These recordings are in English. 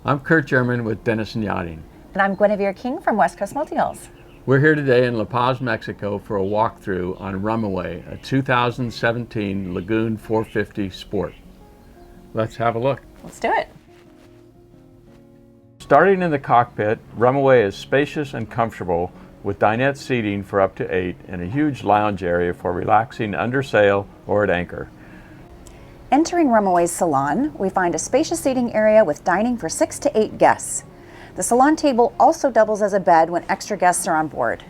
I'm Kurt Jerman with Denison Yachting. And I'm Guinevere King from West Coast Multi-Hulls. We're here today in La Paz, Mexico for a walkthrough on Rumaway, a 2017 Lagoon 450 Sport. Let's have a look. Let's do it. Starting in the cockpit, Rumaway is spacious and comfortable with dinette seating for up to 8 and a huge lounge area for relaxing under sail or at anchor. Entering Rumaway's Salon, we find a spacious seating area with dining for 6 to 8 guests. The Salon table also doubles as a bed when extra guests are on board.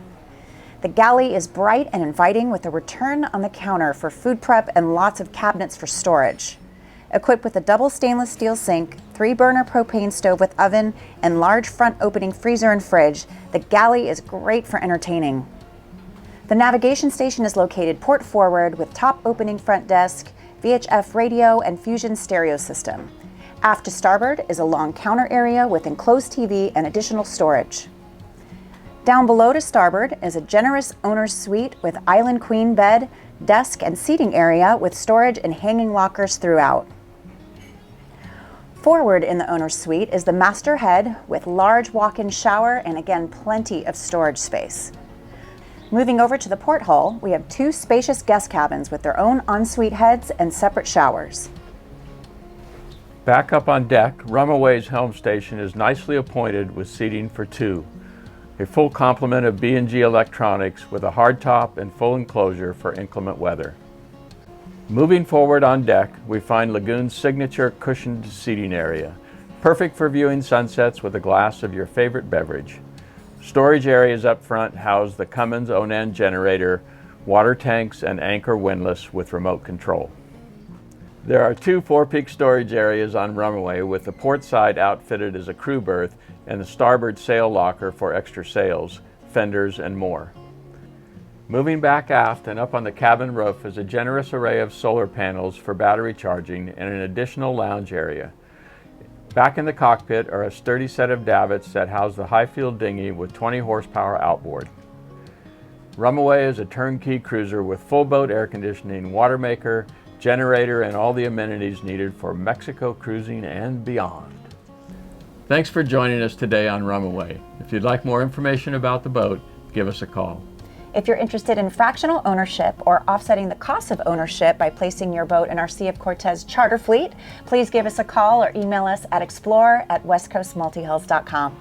The Galley is bright and inviting with a return on the counter for food prep and lots of cabinets for storage. Equipped with a double stainless steel sink, 3-burner propane stove with oven, and large front opening freezer and fridge, the Galley is great for entertaining. The navigation station is located port forward with top opening front desk, VHF radio, and Fusion stereo system. Aft to starboard is a long counter area with enclosed TV and additional storage. Down below to starboard is a generous owner's suite with island queen bed, desk, and seating area with storage and hanging lockers throughout. Forward in the owner's suite is the master head with large walk-in shower and again plenty of storage space. Moving over to the porthole, we have 2 spacious guest cabins with their own ensuite heads and separate showers. Back up on deck, Rumaway's helm station is nicely appointed with seating for 2. A full complement of B&G electronics with a hardtop and full enclosure for inclement weather. Moving forward on deck, we find Lagoon's signature cushioned seating area, perfect for viewing sunsets with a glass of your favorite beverage. Storage areas up front house the Cummins Onan generator, water tanks, and anchor windlass with remote control. There are 2 four-peak storage areas on Rumaway with the port side outfitted as a crew berth and the starboard sail locker for extra sails, fenders, and more. Moving back aft and up on the cabin roof is a generous array of solar panels for battery charging and an additional lounge area. Back in the cockpit are a sturdy set of davits that house the high-field dinghy with 20 horsepower outboard. Rumaway is a turnkey cruiser with full boat air conditioning, water maker, generator, and all the amenities needed for Mexico cruising and beyond. Thanks for joining us today on Rumaway. If you'd like more information about the boat, give us a call. If you're interested in fractional ownership or offsetting the cost of ownership by placing your boat in our Sea of Cortez charter fleet, please give us a call or email us at explore@westcoastmultihulls.com.